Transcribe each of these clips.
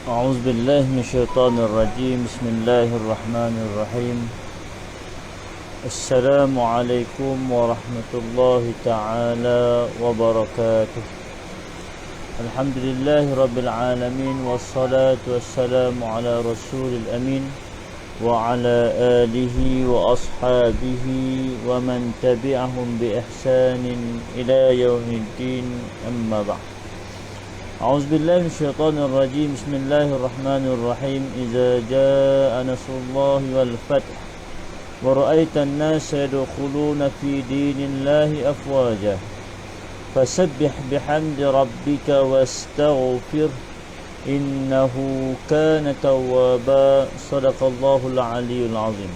أعوذ بالله من الشيطان الرجيم. بسم الله الرحمن الرحيم. السلام عليكم ورحمة الله تعالى وبركاته. الحمد لله رب العالمين، والصلاة والسلام على رسول الأمين وعلى آله وأصحابه ومن تبعهم بإحسان إلى يوم الدين، أما بعد. أعوذ بالله من الشيطان الرجيم. بسم الله الرحمن الرحيم. إذا جاء نصر الله والفتح ورأيت الناس يدخلون في دين الله أفواجا فسبح بحمد ربك واستغفر إنه كان توابا. صدق الله العلي العظيم.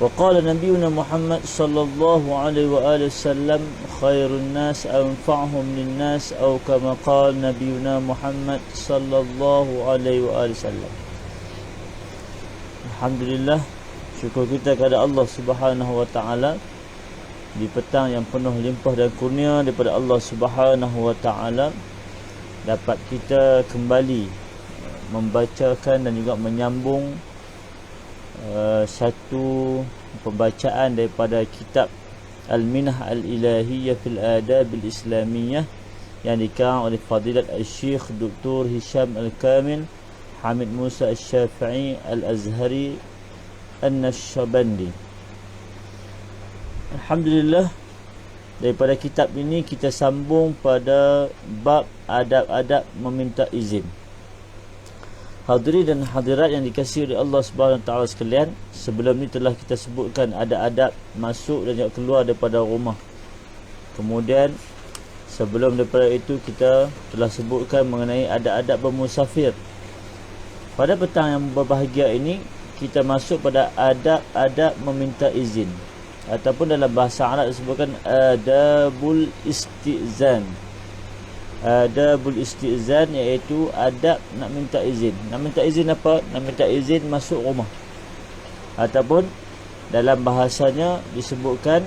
وقال نبينا محمد صلى الله عليه وآله وسلم: خير الناس أنفعهم للناس، أو كما قال نبينا محمد صلى الله عليه وآله وسلم. Alhamdulillah, syukur kita kepada Allah Subhanahu wa taala di petang yang penuh limpah dan kurnia daripada Allah Subhanahu wa taala, dapat kita kembali membacakan dan juga menyambung satu pembacaan daripada kitab Al-Minah Al-Ilahiyah fil Adab Al-Islamiyah yang dikarang oleh Fadilat Al-Syekh Dr. Hisham Al-Kamil Hamid Musa Al-Syafi'i Al-Azhari An-Nashbandi. Alhamdulillah, daripada kitab ini kita sambung pada bab adab-adab meminta izin. Hadirin dan hadirat yang dikasihi oleh Allah Subhanahu wa taala sekalian, sebelum ni telah kita sebutkan adab-adab masuk dan juga keluar daripada rumah. Kemudian sebelum daripada itu kita telah sebutkan mengenai adab-adab bermusafir. Pada petang yang berbahagia ini kita masuk pada adab-adab meminta izin, ataupun dalam bahasa Arab disebutkan adabul istizan. Adabul istizan iaitu adab nak minta izin. Nak minta izin apa? Nak minta izin masuk rumah, ataupun dalam bahasanya disebutkan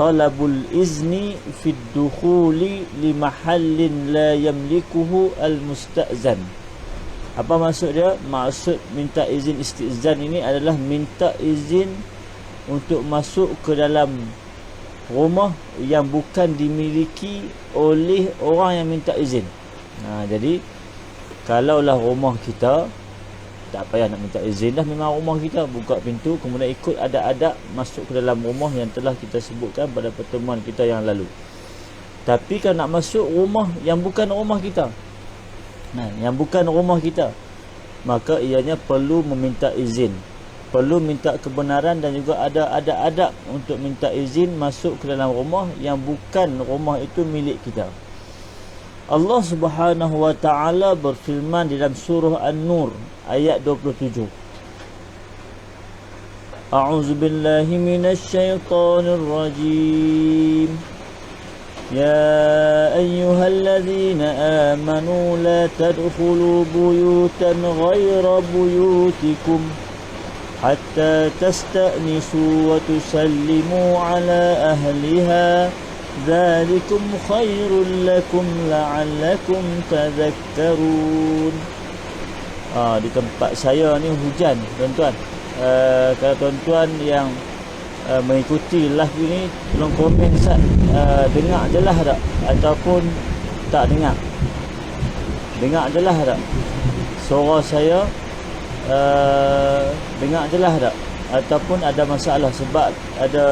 talabul izni fid dukhuli li mahallin la yamlikuhu al musta'zan. Apa maksud dia? Maksud minta izin istizan ini adalah minta izin untuk masuk ke dalam rumah yang bukan dimiliki oleh orang yang minta izin. Jadi kalaulah rumah kita, tak payah nak minta izin dah, memang rumah kita, buka pintu, kemudian ikut adab-adab masuk ke dalam rumah yang telah kita sebutkan pada pertemuan kita yang lalu. Tapi kalau nak masuk rumah yang bukan rumah kita, maka ianya perlu meminta izin, perlu minta kebenaran, dan juga ada adab untuk minta izin masuk ke dalam rumah yang bukan rumah itu milik kita. Allah Subhanahu wa taala berfirman di dalam surah An-Nur ayat 27. A'udzu billahi minasy syaithanir rajim. يا أيها الذين آمنوا لا تدخلوا بيوتا غير بيوتكم حتى تستأنسوا وتسلموا على أهلها ذلكم خير لكم لعلكم تذكرون. Di tempat saya ni hujan, tuan-tuan. Kalau tuan-tuan yang mengikuti live ini, tolong komen Ustaz, dengar jelas tak ataupun tak dengar? Dengar jelas tak suara saya? Dengar jelas tak ataupun ada masalah? Sebab ada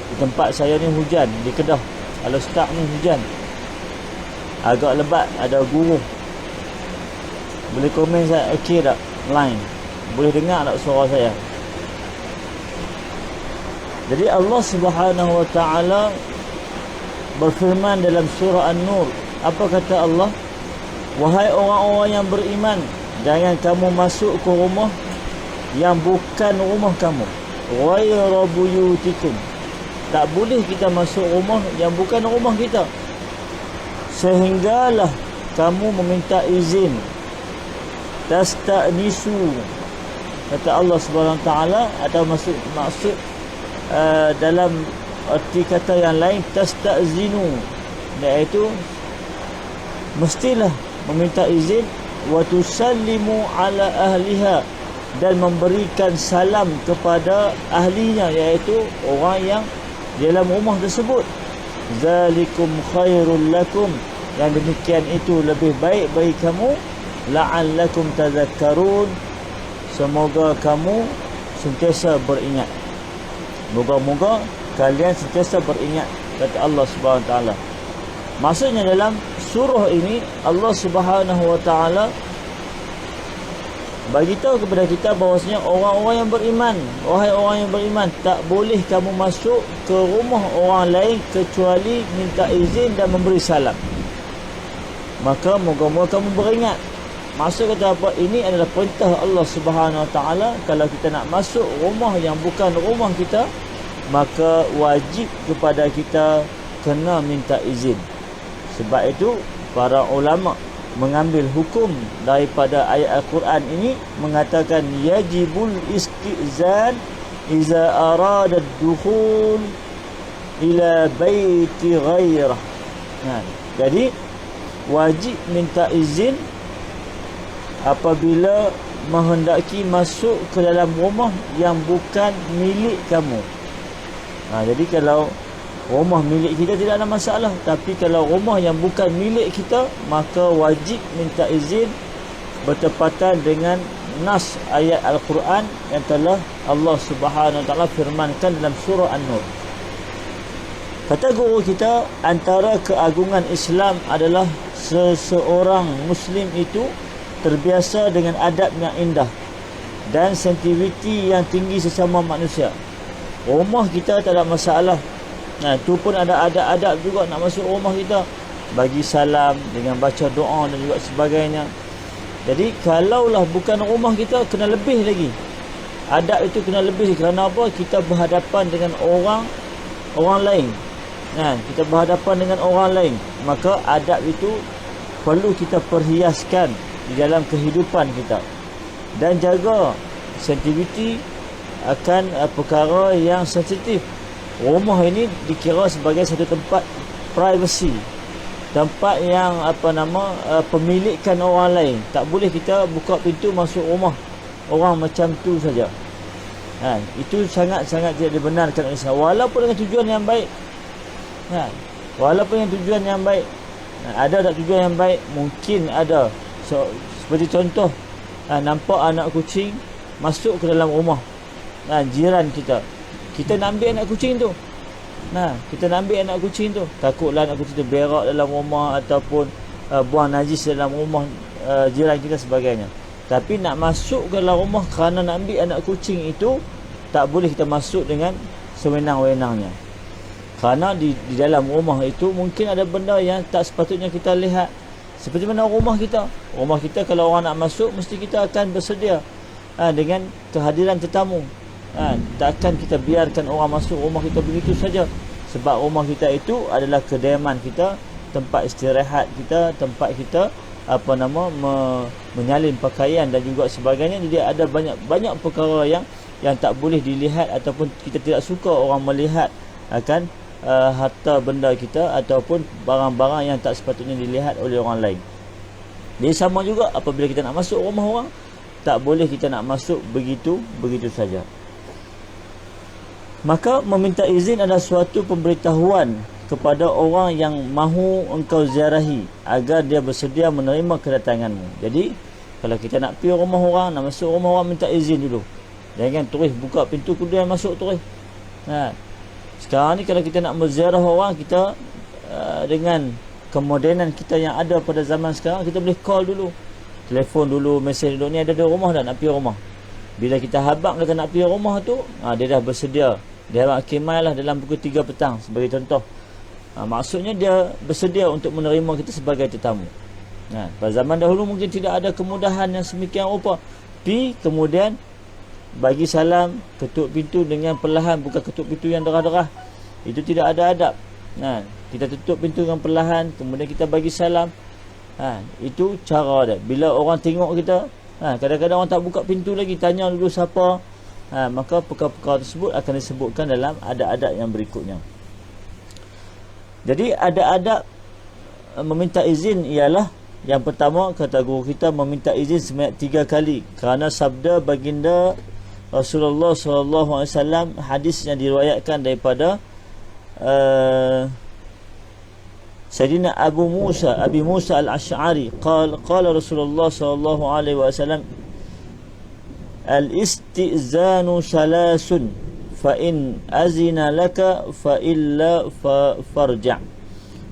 di tempat saya ni hujan, di Kedah Al-Ustaz ni hujan agak lebat, ada guruh. Boleh komen saya okey tak line? Boleh dengar tak suara saya? Jadi Allah Subhanahu wa taala berfirman dalam surah An-Nur. Apa kata Allah? Wahai orang-orang yang beriman, jangan kamu masuk ke rumah yang bukan rumah kamu. Ghayra buyutikum. Tak boleh kita masuk rumah yang bukan rumah kita, sehinggalah kamu meminta izin. Tasta'nisu, kata Allah Subhanahu wa taala, atau maksud dalam arti kata yang lain tasta'zinu, iaitu mestilah meminta izin wa tusallimu ala ahliha, dan memberikan salam kepada ahlinya, iaitu orang yang di dalam rumah tersebut. Zalikum khairul lakum, yang demikian itu lebih baik bagi kamu. La'allakum tadhakkarun, semoga kamu sentiasa beringat. Moga-moga kalian sentiasa beringat, kata Allah Subhanahu Wa Taala. Maksudnya dalam surah ini Allah Subhanahu Wa Taala bagi tahu kepada kita bahawasanya orang-orang yang beriman, wahai orang yang beriman, tak boleh kamu masuk ke rumah orang lain kecuali minta izin dan memberi salam. Maka moga-moga kamu beringat. Maksud kata apa? Ini adalah perintah Allah Subhanahu Wa Taala. Kalau kita nak masuk rumah yang bukan rumah kita, maka wajib kepada kita kena minta izin. Sebab itu para ulama mengambil hukum daripada ayat Al-Quran ini, mengatakan yajibul istizan iza arada dukhul ila baiti ghairah. Jadi wajib minta izin apabila menghendaki masuk ke dalam rumah yang bukan milik kamu. Jadi kalau rumah milik kita tidak ada masalah, tapi kalau rumah yang bukan milik kita, maka wajib minta izin bertepatan dengan nas ayat Al-Quran yang telah Allah Subhanahu Wa Taala firmankan dalam surah An-Nur. Kata guru kita, antara keagungan Islam adalah seseorang Muslim itu terbiasa dengan adab yang indah dan sensitiviti yang tinggi sesama manusia. Rumah kita tak ada masalah. Itu pun ada adab juga nak masuk rumah kita, bagi salam dengan baca doa dan juga sebagainya. Jadi kalaulah bukan rumah kita, kena lebih lagi. Adab itu kena lebih. Kerana apa? Kita berhadapan dengan orang lain. Kita berhadapan dengan orang lain, maka adab itu perlu kita perhiaskan di dalam kehidupan kita, dan jaga sensitiviti akan perkara yang sensitif. Rumah ini dikira sebagai satu tempat privasi, tempat yang pemilikan orang lain. Tak boleh kita buka pintu masuk rumah orang macam tu saja. Itu sangat-sangat tidak dibenarkan oleh Islam, walaupun dengan tujuan yang baik. Walaupun dengan tujuan yang baik. Ada tak tujuan yang baik? Mungkin ada. Seperti contoh, nampak anak kucing masuk ke dalam rumah jiran kita. Kita nak ambil anak kucing tu. Kita nak ambil anak kucing tu. Takutlah anak kucing tu berak dalam rumah ataupun buang najis dalam rumah jiran kita sebagainya. Tapi nak masuk ke dalam rumah kerana nak ambil anak kucing itu, tak boleh kita masuk dengan sewenang-wenangnya. Kerana di dalam rumah itu mungkin ada benda yang tak sepatutnya kita lihat. Seperti mana rumah kita. Rumah kita kalau orang nak masuk, mesti kita akan bersedia dengan kehadiran tetamu. Takkan kita biarkan orang masuk rumah kita begitu saja. Sebab rumah kita itu adalah kediaman kita, tempat istirahat kita, tempat kita menyalin pakaian dan juga sebagainya. Jadi ada banyak perkara yang tak boleh dilihat, ataupun kita tidak suka orang melihat akan harta benda kita ataupun barang-barang yang tak sepatutnya dilihat oleh orang lain. Jadi sama juga apabila kita nak masuk rumah orang, tak boleh kita nak masuk begitu saja. Maka meminta izin adalah suatu pemberitahuan kepada orang yang mahu engkau ziarahi agar dia bersedia menerima kedatanganmu. Jadi kalau kita nak pergi rumah orang, nak masuk rumah orang, minta izin dulu. Jangan terus buka pintu kemudian masuk terus. Sekarang ni kalau kita nak menziarah orang, kita dengan kemodenan kita yang ada pada zaman sekarang, kita boleh call dulu, telefon dulu, mesej dulu, ni ada di rumah dah, nak pergi rumah. Bila kita habaq kata nak pergi rumah tu, dia dah bersedia. Dia habaq kemai lah dalam pukul 3 petang sebagai contoh. Maksudnya dia bersedia untuk menerima kita sebagai tetamu. Pada zaman dahulu mungkin tidak ada kemudahan yang semikian rupa. Pergi kemudian bagi salam, ketuk pintu dengan perlahan, bukan ketuk pintu yang derah-derah. Itu tidak ada adab. Kita tutup pintu dengan perlahan, kemudian kita bagi salam. Itu cara dia. Bila orang tengok kita, kadang-kadang orang tak buka pintu lagi, tanya dulu siapa. Maka perkara-perkara tersebut akan disebutkan dalam adab-adab yang berikutnya. Jadi adab-adab meminta izin ialah Yang pertama, kata guru kita, meminta izin sebanyak 3 kali kerana sabda baginda Rasulullah SAW, hadis yang diriwayatkan daripada Sayyidina Abi Musa Al-Ash'ari, qala Rasulullah SAW, al-istizanu salasun fa in azina laka fa illa farja'.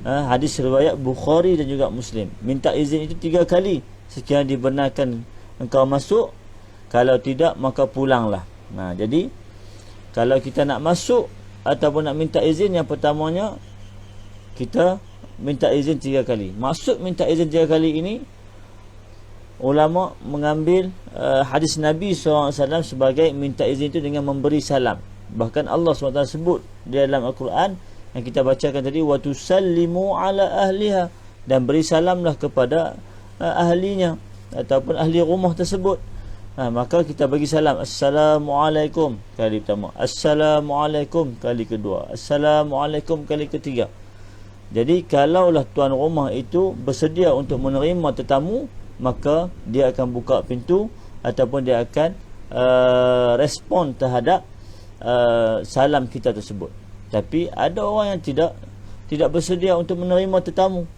Hadis riwayat Bukhari dan juga Muslim. Minta izin itu 3 kali sekiranya dibenarkan engkau masuk, kalau tidak maka pulanglah. Jadi kalau kita nak masuk ataupun nak minta izin, yang pertamanya kita minta izin 3 kali. Maksud minta izin 3 kali ini, ulama mengambil hadis Nabi SAW sebagai minta izin itu dengan memberi salam. Bahkan Allah SWT sebut di dalam Al-Quran yang kita bacakan tadi, wa tusallimu ala ahliha, dan beri salamlah kepada ahlinya ataupun ahli rumah tersebut. Maka kita bagi salam, Assalamualaikum kali pertama, Assalamualaikum kali kedua, Assalamualaikum kali ketiga. Jadi kalaulah tuan rumah itu bersedia untuk menerima tetamu, maka dia akan buka pintu ataupun dia akan respon terhadap salam kita tersebut. Tapi ada orang yang tidak bersedia untuk menerima tetamu.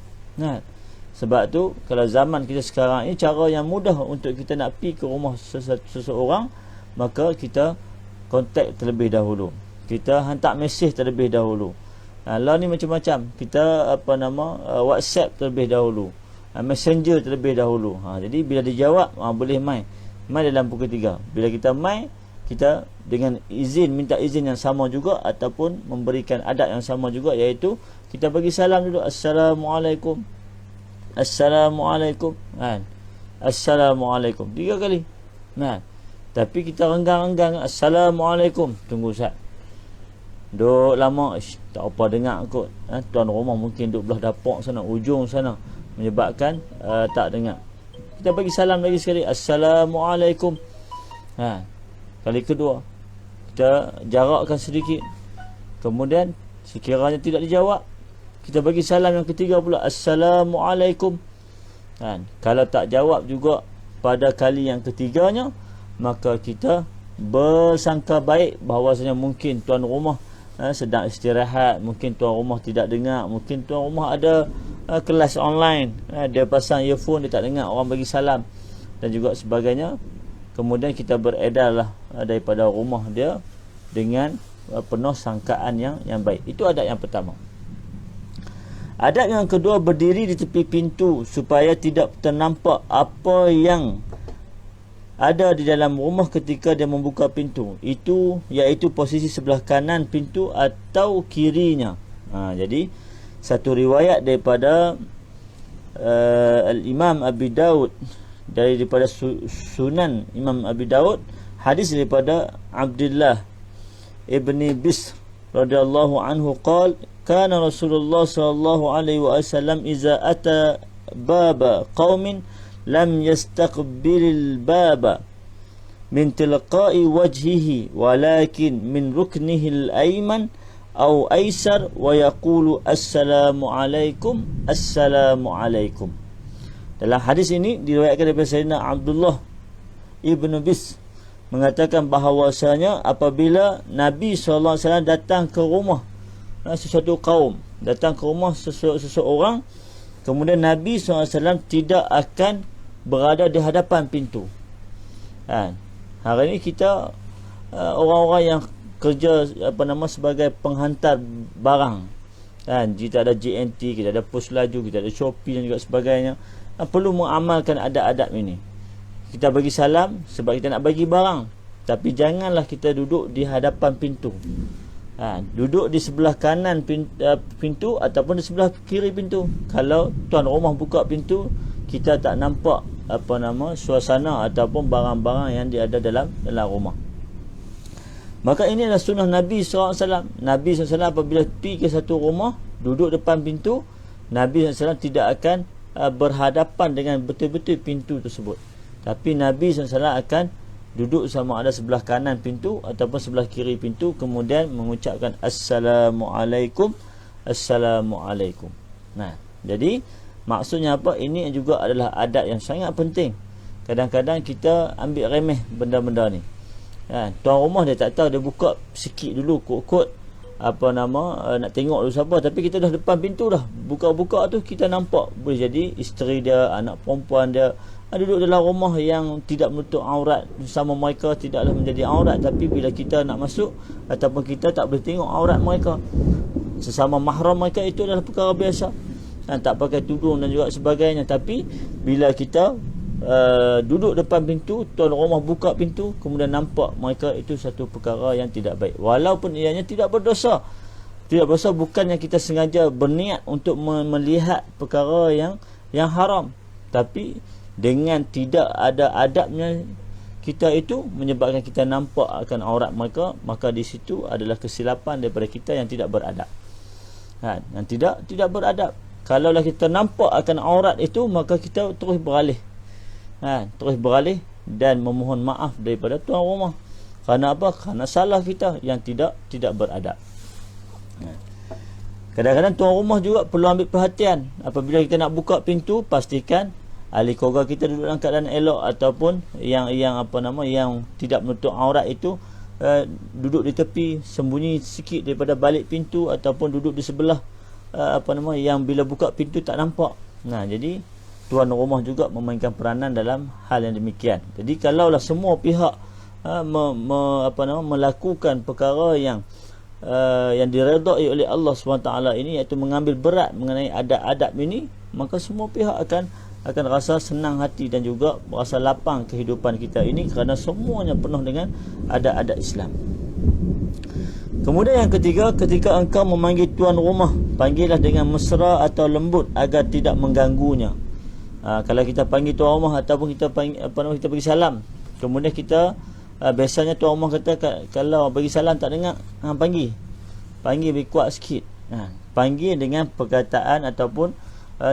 Sebab tu kalau zaman kita sekarang ini, cara yang mudah untuk kita nak pergi ke rumah seseorang, maka kita kontak terlebih dahulu, kita hantar mesej terlebih dahulu. Lah ni macam-macam, kita WhatsApp terlebih dahulu, Messenger terlebih dahulu. Jadi bila dijawab, boleh mai dalam pukul 3. Bila kita mai, kita dengan izin, minta izin yang sama juga ataupun memberikan adab yang sama juga, iaitu kita bagi salam dulu, Assalamualaikum, Assalamualaikum, Assalamualaikum 3 kali. Tapi kita renggang-renggang Assalamualaikum, tunggu Ustaz, duk lama, tak apa dengar kot. Tuan rumah mungkin duk belah dapur sana, ujung sana, menyebabkan tak dengar. Kita bagi salam lagi sekali, Assalamualaikum. Kali kedua kita jarakkan sedikit. Kemudian sekiranya tidak dijawab, kita bagi salam yang ketiga pula, Assalamualaikum. Kalau tak jawab juga pada kali yang ketiganya, maka kita bersangka baik bahawasanya mungkin tuan rumah sedang istirahat, mungkin tuan rumah tidak dengar, mungkin tuan rumah ada kelas online, dia pasang earphone, dia tak dengar orang bagi salam dan juga sebagainya. Kemudian kita beredarlah daripada rumah dia dengan penuh sangkaan yang baik. Itu adab yang pertama. Adab yang kedua, berdiri di tepi pintu supaya tidak ternampak apa yang ada di dalam rumah ketika dia membuka pintu. Itu iaitu posisi sebelah kanan pintu atau kirinya. Jadi satu riwayat daripada Al-Imam Abi Daud, daripada Sunan Imam Abi Daud, hadis daripada Abdullah ibni Bisr radhiyallahu anhu qala, kana Rasulullah sallallahu alaihi wasallam iza ata baba qaumin lam yastaqbilil baba min tilqa'i wajhihi walakin min ruknihi al-ayman aw aysar wa yaqulu assalamu alaikum, assalamu alaikum. Dalam hadis ini diriwayatkan daripada Sayyidina Abdullah ibn Bis mengatakan bahawasanya apabila Nabi SAW datang ke rumah sesuatu kaum, datang ke rumah seseorang, kemudian Nabi SAW tidak akan berada di hadapan pintu. Hari ini kita orang-orang yang kerja sebagai penghantar barang, kita ada JNT, kita ada Pos Laju, kita ada Shopee dan juga sebagainya, perlu mengamalkan adab-adab ini. Kita bagi salam sebab kita nak bagi barang, tapi janganlah kita duduk di hadapan pintu. Duduk di sebelah kanan pintu ataupun di sebelah kiri pintu. Kalau tuan rumah buka pintu, kita tak nampak suasana ataupun barang-barang yang ada dalam rumah. Maka ini adalah sunnah Nabi SAW. Nabi SAW apabila pergi ke satu rumah, duduk depan pintu, Nabi SAW tidak akan berhadapan dengan betul-betul pintu tersebut, tapi Nabi SAW akan duduk sama ada sebelah kanan pintu ataupun sebelah kiri pintu, kemudian mengucapkan Assalamualaikum, Assalamualaikum. Jadi Maksudnya apa? Ini juga adalah adab yang sangat penting. Kadang-kadang kita ambil remeh benda-benda ni. Tuan rumah dia tak tahu, dia buka sikit dulu kot-kot nak tengok dulu siapa, tapi kita dah depan pintu dah. Buka-buka tu kita nampak boleh jadi isteri dia, anak perempuan dia duduk dalam rumah yang tidak menutup aurat sama mereka, tidaklah menjadi aurat. Tapi bila kita nak masuk ataupun kita tak boleh tengok aurat mereka, sesama mahram mereka, itu adalah perkara biasa. Tak pakai tudung dan juga sebagainya. Tapi bila kita duduk depan pintu, tuan rumah buka pintu, kemudian nampak mereka, itu satu perkara yang tidak baik. Walaupun ianya tidak berdosa. Tidak berdosa bukannya kita sengaja berniat untuk melihat perkara yang haram, tapi dengan tidak ada adabnya kita itu menyebabkan kita nampak akan aurat mereka, maka di situ adalah kesilapan daripada kita yang tidak beradab. Yang tidak beradab. Kalaulah kita nampak akan aurat itu, maka kita terus beralih. Terus beralih dan memohon maaf daripada tuan rumah. Kerana apa? Kerana salah kita yang tidak beradab. Kadang-kadang tuan rumah juga perlu ambil perhatian. Apabila kita nak buka pintu, pastikan ahli keluarga kita duduk dalam keadaan elok, ataupun yang tidak menutup aurat itu duduk di tepi, sembunyi sikit daripada balik pintu, ataupun duduk di sebelah yang bila buka pintu tak nampak. Jadi tuan rumah juga memainkan peranan dalam hal yang demikian. Jadi kalaulah semua pihak melakukan perkara yang diredai oleh Allah SWT ini, iaitu mengambil berat mengenai adab-adab ini, maka semua pihak akan rasa senang hati dan juga rasa lapang kehidupan kita ini, kerana semuanya penuh dengan adab-adab Islam. Kemudian yang ketiga, ketika engkau memanggil tuan rumah, panggillah dengan mesra atau lembut agar tidak mengganggunya. Kalau kita panggil tuan rumah ataupun kita kita bagi salam, kemudian kita biasanya tuan rumah kata, kalau bagi salam tak dengar, panggil lebih kuat sikit. Panggil dengan perkataan ataupun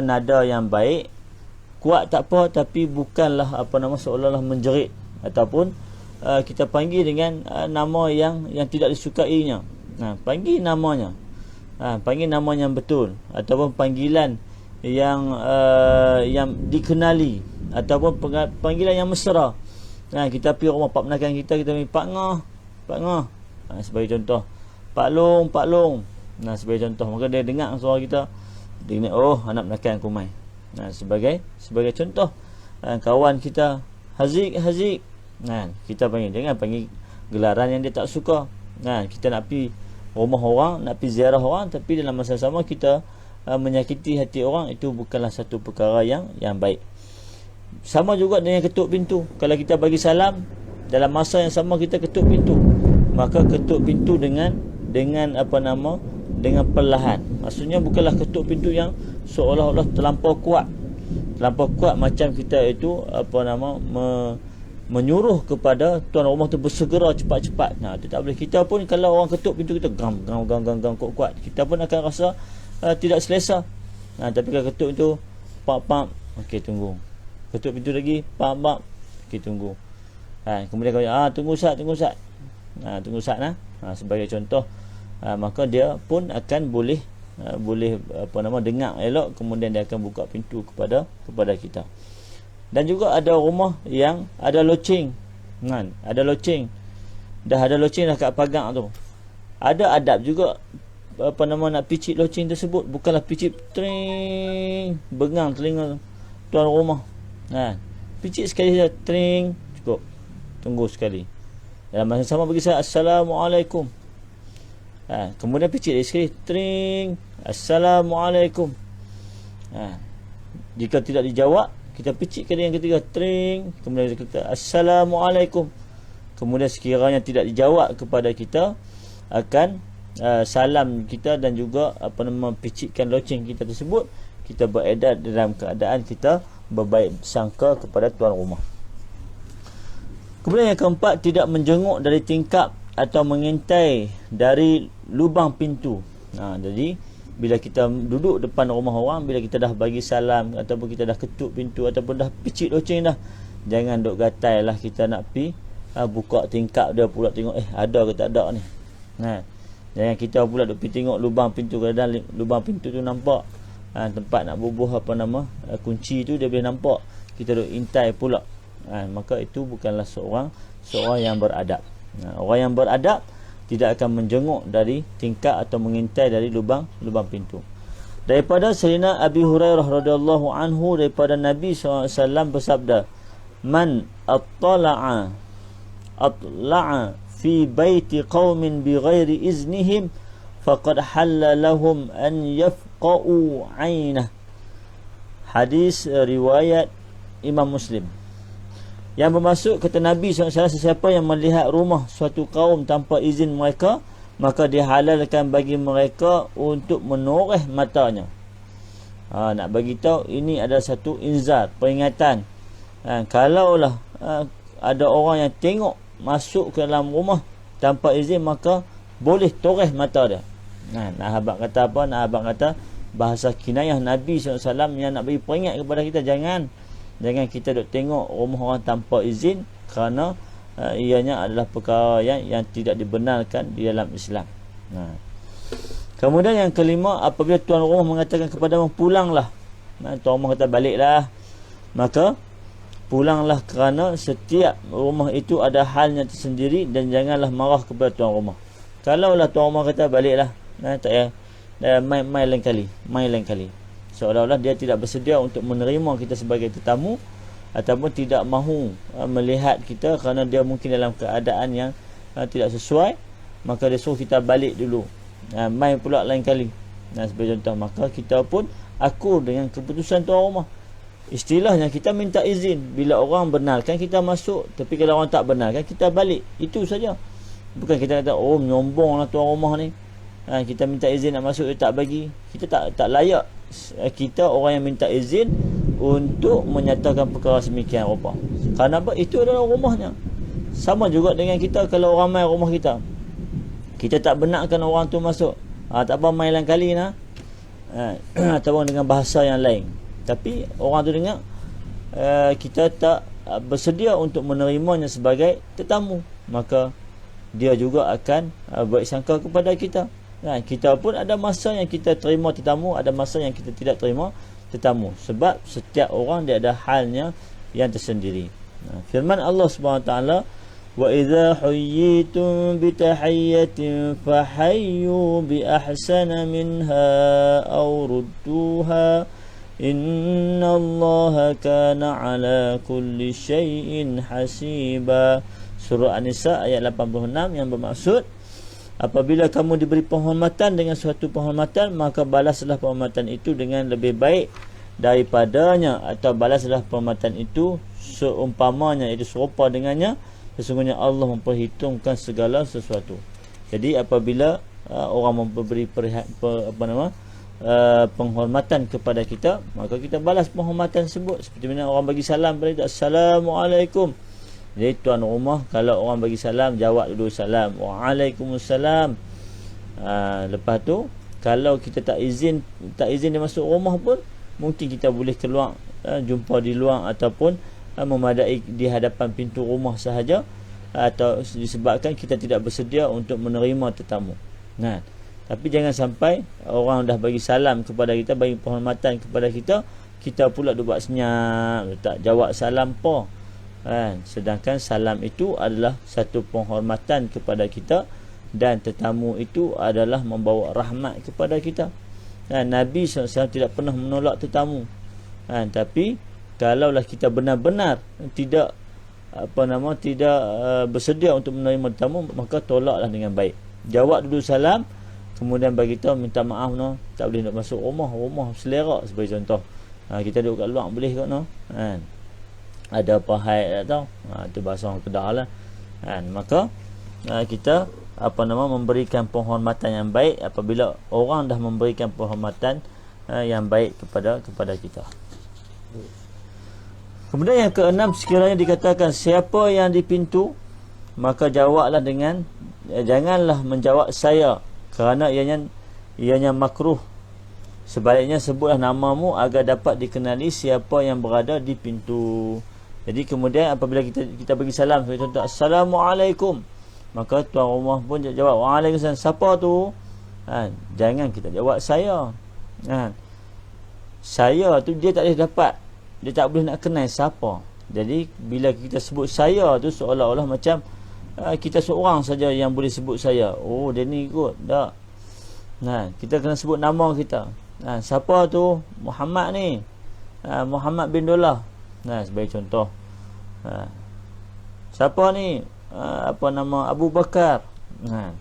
nada yang baik. Kuat tak apa, tapi bukanlah seolah-olah menjerit, ataupun kita panggil dengan nama yang tidak disukainya. Panggil namanya, panggil nama yang betul, ataupun panggilan yang dikenali, ataupun panggilan yang mesra. Kita pergi rumah pak menakan kita panggil Pak Ngah, sebagai contoh. Pak Long, sebagai contoh. Maka dia dengar suara kita, dia ingat, oh, anak menakan aku mai. Sebagai contoh. Kawan kita Haziq, kita panggil, jangan panggil gelaran yang dia tak suka. Kita nak pergi rumah orang, nak pergi ziarah orang, tapi dalam masa sama kita menyakiti hati orang, itu bukanlah satu perkara yang baik. Sama juga dengan ketuk pintu. Kalau kita bagi salam, dalam masa yang sama kita ketuk pintu, maka ketuk pintu dengan perlahan. Maksudnya bukanlah ketuk pintu yang seolah-olah terlampau kuat macam kita itu menyuruh kepada tuan rumah tu bersegera cepat-cepat. Itu tak boleh. Kita pun kalau orang ketuk pintu kita gang kuat, kita pun akan rasa tidak selesa. Tapi kalau ketuk itu pak, okey, tunggu. Ketuk pintu lagi, pak, okey, tunggu. Kemudian kalau tunggu Ustaz, tunggu Ustaz sebagai contoh, maka dia pun akan boleh dengar elok, kemudian dia akan buka pintu kepada kita. Dan juga ada rumah yang ada loceng. Ada loceng. Dah ada loceng dah kat pagar tu. Ada adab juga nak picit loceng tersebut, bukanlah picit tring bengang telinga tuan rumah. Picit sekali saja, tring, cukup. Tunggu sekali. Dalam masa sama bagi saya Assalamualaikum. Kemudian picit lagi sekali, tring, Assalamualaikum. Jika tidak dijawab, kita picit kali yang ketiga, tring, kemudian kita Assalamualaikum. Kemudian sekiranya tidak dijawab kepada kita, akan salam kita dan juga picitkan loceng kita tersebut, kita beredar dalam keadaan kita berbaik sangka kepada tuan rumah. Kemudian yang keempat, tidak menjenguk dari tingkap atau mengintai dari lubang pintu. Jadi bila kita duduk depan rumah orang, bila kita dah bagi salam ataupun kita dah ketuk pintu ataupun dah picit loceng dah, jangan duk gatai lah kita nak pi buka tingkap dia pula tengok ada ke tak ada ni. Jangan kita pula duk pi tengok lubang pintu, kadang lubang pintu tu nampak tempat nak bubuh kunci tu dia boleh nampak, kita duk intai pula. Maka itu bukanlah seorang yang beradab. Orang yang beradab tidak akan menjenguk dari tingkap atau mengintai dari lubang pintu. Daripada Sayyidina Abi Hurairah radhiyallahu anhu, daripada Nabi SAW bersabda, man attala'a fi baiti qaumin bighairi iznihim faqad halla lahum an yafqa'u 'ainah. Hadis riwayat Imam Muslim. Yang bermaksud, kata Nabi SAW, sesiapa yang melihat rumah suatu kaum tanpa izin mereka, maka dihalalkan bagi mereka untuk menoreh matanya. Nak bagi tahu ini adalah satu inzar, peringatan. Kalaulah ada orang yang tengok masuk ke dalam rumah tanpa izin, maka boleh toreh mata dia. Nak abang kata apa? Nak abang kata bahasa kinayah Nabi SAW yang nak bagi peringat kepada kita, jangan kita duk tengok rumah orang tanpa izin, kerana ianya adalah perkara yang tidak dibenarkan di dalam Islam. Kemudian yang kelima, apabila tuan rumah mengatakan kepadamu pulanglah, tuan rumah kata baliklah, maka pulanglah, kerana setiap rumah itu ada halnya tersendiri, dan janganlah marah kepada tuan rumah. Kalaulah tuan rumah kata baliklah, tak payah main lain kali, seolah-olah dia tidak bersedia untuk menerima kita sebagai tetamu, ataupun tidak mahu melihat kita kerana dia mungkin dalam keadaan yang tidak sesuai, maka dia suruh kita balik dulu, main pula lain kali. Sebagai contoh, maka kita pun akur dengan keputusan tuan rumah. Istilahnya kita minta izin, bila orang benarkan kita masuk, tapi kalau orang tak benarkan kita balik, itu saja. Bukan kita kata menyombonglah tuan rumah ni, kita minta izin nak masuk, dia tak bagi, kita tak layak. Kita orang yang minta izin untuk menyatakan perkara semikian rupa. Kerana apa? Itu adalah rumahnya. Sama juga dengan kita, kalau orang main rumah kita, kita tak benarkan orang tu masuk, tak apa, main lain kali ataupun dengan bahasa yang lain, tapi orang tu dengar, kita tak bersedia untuk menerimanya sebagai tetamu, maka dia juga akan baik sangka kepada kita. Kita pun ada masa yang kita terima tetamu, ada masa yang kita tidak terima tetamu, sebab setiap orang dia ada halnya yang tersendiri. Firman Allah Subhanahu Wa Taala, wa idza huyyitum bi tahiyyatin fahayyu bi ahsana minha aw rudduha innallaha kana ala kulli syai'in hasiba. Surah An-Nisa ayat 86, yang bermaksud, apabila kamu diberi penghormatan dengan suatu penghormatan, maka balaslah penghormatan itu dengan lebih baik daripadanya, atau balaslah penghormatan itu seumpamanya, itu serupa dengannya. Sesungguhnya Allah memperhitungkan segala sesuatu. Jadi apabila orang memberi penghormatan kepada kita, maka kita balas penghormatan tersebut. Seperti mana orang bagi salam pada kita, Assalamualaikum. Jadi tuan rumah, kalau orang bagi salam, jawab dulu salam, Waalaikumsalam. Lepas tu, kalau kita tak izin dia masuk rumah pun, mungkin kita boleh keluar, jumpa di luar, ataupun memadai di hadapan pintu rumah sahaja, atau disebabkan kita tidak bersedia untuk menerima tetamu. Tapi jangan sampai orang dah bagi salam kepada kita, bagi penghormatan kepada kita, kita pula buat senyap, tak jawab salam apa. Sedangkan salam itu adalah satu penghormatan kepada kita, dan tetamu itu adalah membawa rahmat kepada kita. Nabi SAW tidak pernah menolak tetamu. Tapi kalaulah kita benar-benar tidak bersedia untuk menerima tetamu, maka tolaklah dengan baik. Jawab dulu salam, kemudian bagi tahu minta maaf tak boleh nak masuk rumah selera, sebagai contoh. Kita duduk kat luar boleh kot ada apa haid tak tahu, itu bahasa orang Kedah lah. Maka kita memberikan penghormatan yang baik apabila orang dah memberikan penghormatan yang baik kepada kita. Kemudian yang keenam, sekiranya dikatakan siapa yang di pintu, maka jawablah dengan janganlah menjawab saya, kerana ianya makruh. Sebaliknya sebutlah namamu agar dapat dikenali siapa yang berada di pintu. Jadi kemudian apabila kita bagi salam, contoh Assalamualaikum, maka tuan rumah pun jawab Waalaikumsalam. Siapa tu? Jangan kita jawab saya. saya tu dia tak boleh dapat, dia tak boleh nak kenal siapa. Jadi bila kita sebut saya tu seolah-olah macam kita seorang saja yang boleh sebut saya. Oh, dia ni kot. Tak. Nah, kita kena sebut nama kita. Nah, siapa tu? Muhammad ni. Muhammad bin Dollah. Nah, sebagai contoh. Siapa ni? Apa nama? Abu Bakar. Nah.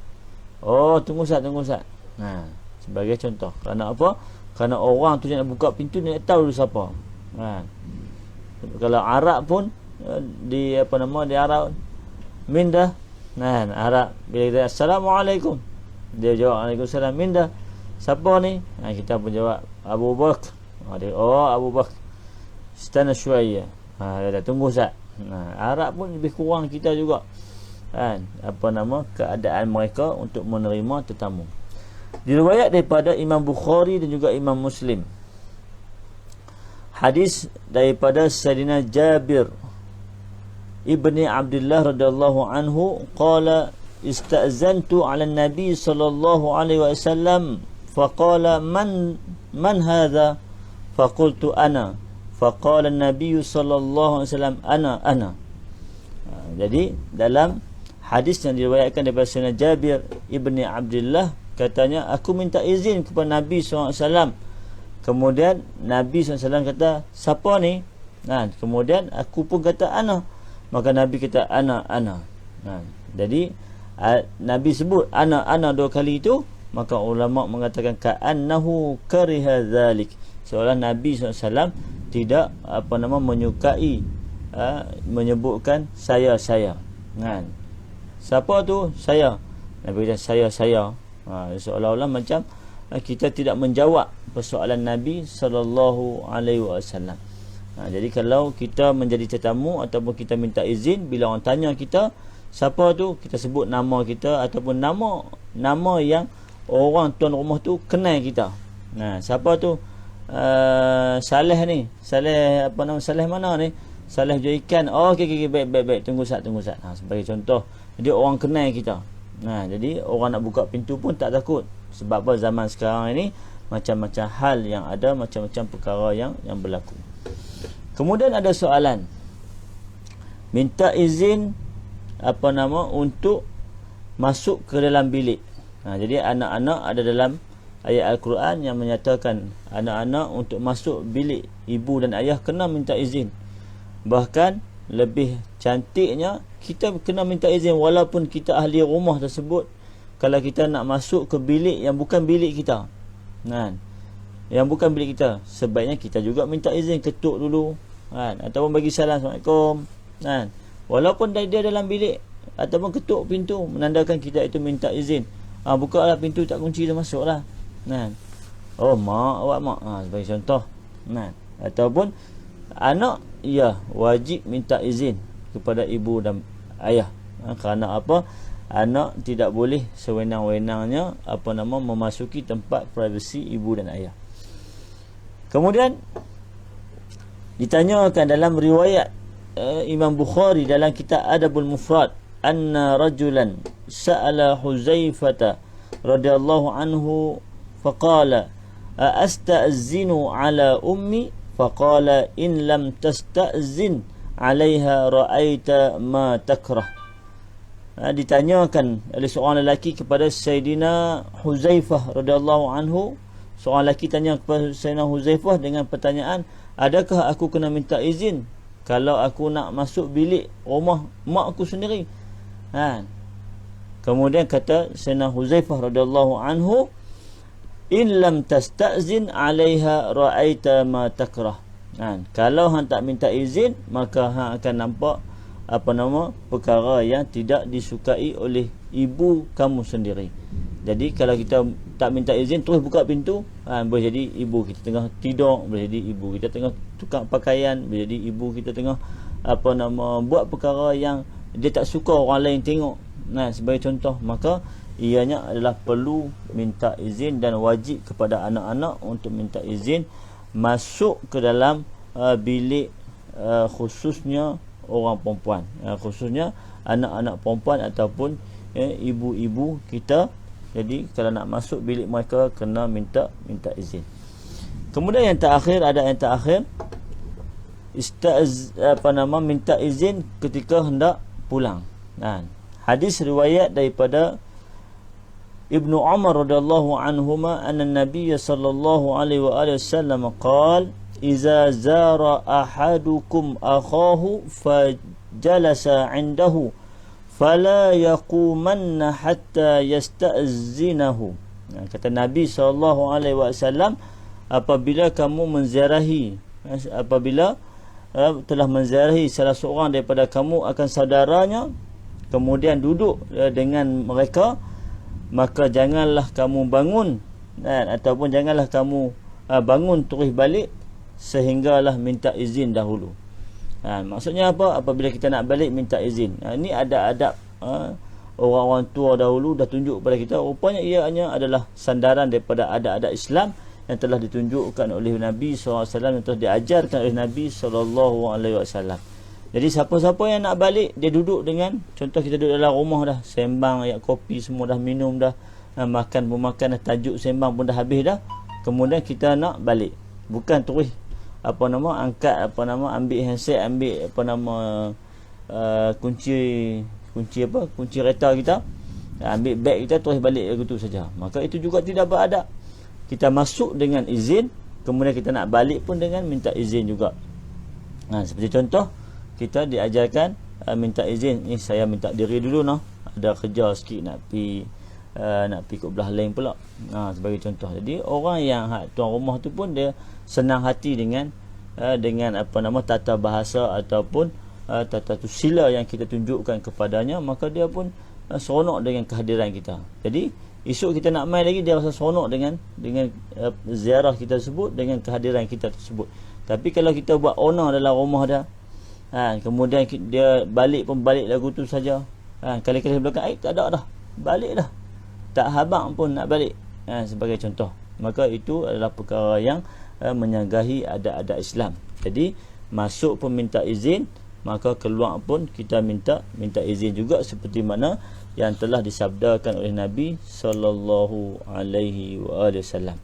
Oh, tunggu sat. Nah, sebagai contoh. Kerana apa? Kerana orang tu yang nak buka pintu dia nak tahu dulu siapa. Nah. Kalau Arab pun di Arab minda. Nah, Arab bila dia assalamualaikum, dia jawab waalaikumsalam, minda. Siapa ni? Kita pun jawab Abu Bakar. Dia Abu Bakar. Istana syuaiya. Dia dah tunggu sat. Arab pun lebih kurang kita juga. Keadaan mereka untuk menerima tetamu. Diriwayat daripada Imam Bukhari dan juga Imam Muslim. Hadis daripada Sayyidina Jabir ibni Abdullah radhiyallahu anhu qala ista'zantu 'ala an-nabi sallallahu alaihi wasallam faqala man hadha faqultu ana faqala an-nabi sallallahu alaihi wasallam ana. Jadi dalam hadis yang diriwayatkan daripada Sayyidina Jabir ibni Abdullah, katanya aku minta izin kepada Nabi SAW. Kemudian Nabi SAW kata, siapa ni? Kemudian aku pun kata ana. Maka Nabi kata ana. Jadi Nabi sebut ana dua kali itu. Maka ulama mengatakan ka'annahu kariha dzalik, seolah Nabi SAW tidak menyukai menyebutkan saya. Siapa tu? Saya. Nabi kata saya. Seolah-olah macam kita tidak menjawab persoalan Nabi sallallahu alaihi wasallam. Jadi kalau kita menjadi tetamu ataupun kita minta izin, bila orang tanya kita siapa tu, kita sebut nama kita ataupun nama yang orang tuan rumah tu kenal kita. Siapa tu? Saleh ni. Saleh Saleh mana ni? Saleh jual ikan. Okey, baik. Tunggu sat. Sebagai contoh. Jadi orang kenal kita. Jadi orang nak buka pintu pun tak takut. Sebab apa? Zaman sekarang ini macam-macam hal yang ada, macam-macam perkara yang berlaku. Kemudian ada soalan, minta izin untuk masuk ke dalam bilik. Jadi anak-anak ada dalam ayat Al-Quran yang menyatakan anak-anak untuk masuk bilik ibu dan ayah kena minta izin. Bahkan lebih cantiknya kita kena minta izin walaupun kita ahli rumah tersebut. Kalau kita nak masuk ke bilik yang bukan bilik kita, yang bukan bilik kita, sebaiknya kita juga minta izin, ketuk dulu, ataupun bagi salam, Assalamualaikum, walaupun dia dalam bilik, ataupun ketuk pintu, menandakan kita itu minta izin. Bukalah pintu, tak kunci, dah masuklah. Awak mak, sebagai contoh. Ataupun anak, wajib minta izin kepada ibu dan ayah. Kerana apa? Anak tidak boleh sewenang-wenangnya memasuki tempat privasi ibu dan ayah. Kemudian ditanyakan dalam riwayat Imam Bukhari dalam kitab Adabul Mufrad, anna rajulan sa'ala Huzaifah radhiyallahu anhu faqala asta'zinu ala ummi faqala in lam tasta'zin 'alaiha ra'aita ma takrah. Ditanyakan oleh seorang lelaki kepada Sayyidina Huzaifah radhiyallahu anhu. Seorang lelaki tanya kepada Sayyidina Huzaifah dengan pertanyaan, adakah aku kena minta izin kalau aku nak masuk bilik rumah mak aku sendiri? Kemudian kata Sayyidina Huzaifah radhiyallahu anhu, in lam tasta'zin 'alaiha ra'aita ma takrah. Kalau hang tak minta izin, maka hang akan nampak perkara yang tidak disukai oleh ibu kamu sendiri. Jadi kalau kita tak minta izin terus buka pintu, boleh jadi ibu kita tengah tidur, boleh jadi ibu kita tengah tukar pakaian, boleh jadi ibu kita tengah buat perkara yang dia tak suka orang lain tengok. Sebagai contoh, maka ianya adalah perlu minta izin dan wajib kepada anak-anak untuk minta izin masuk ke dalam bilik, khususnya orang perempuan, khususnya anak-anak perempuan ataupun ibu-ibu kita. Jadi kalau nak masuk bilik mereka kena minta izin. Kemudian yang terakhir, ada yang terakhir minta izin ketika hendak pulang. Hadis riwayat daripada Ibnu Umar radhiyallahu anhuma anna Nabiy sallallahu alaihi wasallam qala iza zara ahadukum akhahu fajalasa 'indahu fala yaqumanna hatta yasta'zinahu. Kata Nabi sallallahu alaihi wasallam, apabila kamu menziarahi, apabila telah menziarahi salah seorang daripada kamu akan saudaranya, kemudian duduk dengan mereka, maka janganlah kamu bangun ataupun janganlah kamu bangun terus balik sehinggalah minta izin dahulu. Maksudnya apa? Apabila kita nak balik minta izin. Ini ada adab orang-orang tua dahulu dah tunjuk kepada kita. Rupanya ianya adalah sandaran daripada adab-adab Islam yang telah ditunjukkan oleh Nabi SAW, yang telah diajarkan oleh Nabi SAW. Jadi siapa-siapa yang nak balik, dia duduk dengan, contoh kita duduk dalam rumah dah, sembang, ayat kopi semua dah minum dah, makan pun makan dah, tajuk sembang pun dah habis dah. Kemudian kita nak balik, bukan terus angkat ambil handset, ambil kunci kereta kita, ambil beg kita terus balik begitu saja. Maka itu juga tidak beradab. Kita masuk dengan izin, kemudian kita nak balik pun dengan minta izin juga. Seperti contoh, kita diajarkan minta izin, ni saya minta diri dulu ada kerja sikit nak pi ke belah lain pula, sebagai contoh. Jadi orang yang tuan rumah tu pun dia senang hati dengan tata bahasa ataupun tata sila yang kita tunjukkan kepadanya, maka dia pun seronok dengan kehadiran kita. Jadi esok kita nak mai lagi, dia rasa seronok dengan ziarah kita tersebut, dengan kehadiran kita tersebut. Tapi kalau kita buat honor dalam rumah dah, kemudian dia balik pun balik lagu tu saja, kali-kali belakang tak ada dah, balik dah, tak habang pun nak balik, sebagai contoh. Maka itu adalah perkara yang menyanggahi adab-adab Islam. Jadi masuk pun minta izin, maka keluar pun kita minta izin juga, seperti mana yang telah disabdakan oleh Nabi sallallahu alaihi wasallam.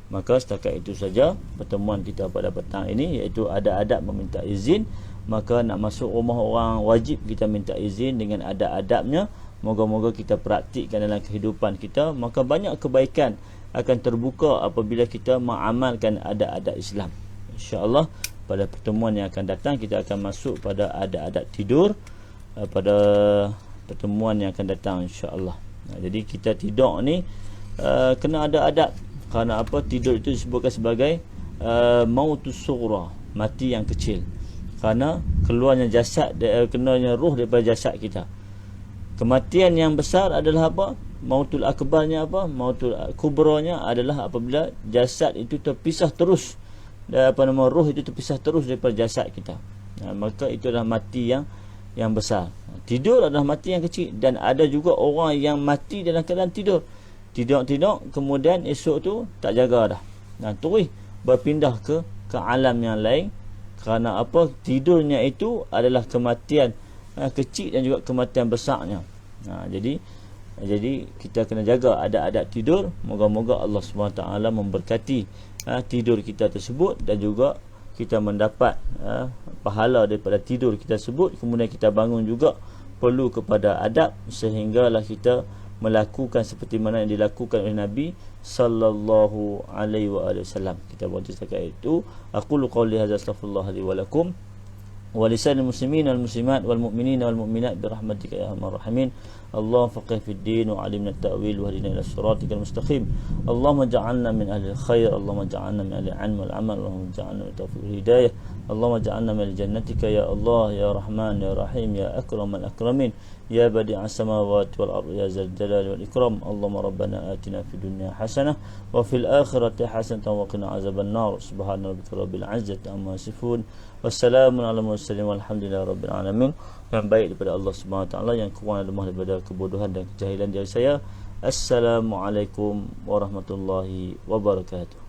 Maka setakat itu saja pertemuan kita pada petang ini, iaitu adab-adab meminta izin. Maka nak masuk rumah orang wajib kita minta izin dengan adab-adabnya. Moga-moga kita praktikkan dalam kehidupan kita, maka banyak kebaikan akan terbuka apabila kita mengamalkan adab-adab Islam. InsyaAllah pada pertemuan yang akan datang kita akan masuk pada adab-adab tidur pada pertemuan yang akan datang, insyaAllah. Jadi kita tidur ni kena ada adab. Kerana apa? Tidur itu disebutkan sebagai mautus sughra, mati yang kecil. Kerana keluarnya jasad, kenanya ruh daripada jasad kita. Kematian yang besar adalah apa? Mautul akbarnya apa? Mautul kubranya adalah apabila jasad itu terpisah terus, ruh itu terpisah terus daripada jasad kita. Maka itu adalah mati yang besar. Tidur adalah mati yang kecil. Dan ada juga orang yang mati dalam keadaan tidur, kemudian esok tu tak jaga dah, terus berpindah ke alam yang lain. Kerana apa? Tidurnya itu adalah kematian kecil dan juga kematian besarnya. Jadi kita kena jaga adab-adab tidur. Moga-moga Allah SWT memberkati tidur kita tersebut, dan juga kita mendapat pahala daripada tidur kita tersebut. Kemudian kita bangun juga perlu kepada adab, sehinggalah kita melakukan seperti mana yang dilakukan oleh Nabi sallallahu alaihi wasallam. Kita berhenti setakat itu. Aqulu qawli hadza, astaghfirullah li wa lakum wa lisanil muslimin wal muslimat wal mu'minin wal mu'minat birahmatika ya arhamar rahimin. Allahumma faqih fid din wa 'allimna at-ta'wil wa hdina ila siratikal mustaqim. Allahumma ja'alna min ahli al-khair, Allahumma ja'alna min ahli al-'ilm wal 'amal, Allahumma ja'alna min tawfiq wal hidayah, Allahumma ja'alna min jannatika ya Allah ya Rahman ya Rahim ya akramal akramin ya badi'as samawati wal ardi ya zal jalali wal ikram. Allahumma rabbana atina fid dunya hasanah wa fil akhirati hasanah wa qina azaban nar. Subhana rabbika rabbil 'izzati amma yasifun, wassalamun ala mursalin walhamdulillahi rabbil alamin. Yang baik daripada Allah Subhanahu wa taala, yang kurang lemah daripada kebodohan dan kejahilan dari saya. Assalamualaikum warahmatullahi wabarakatuh.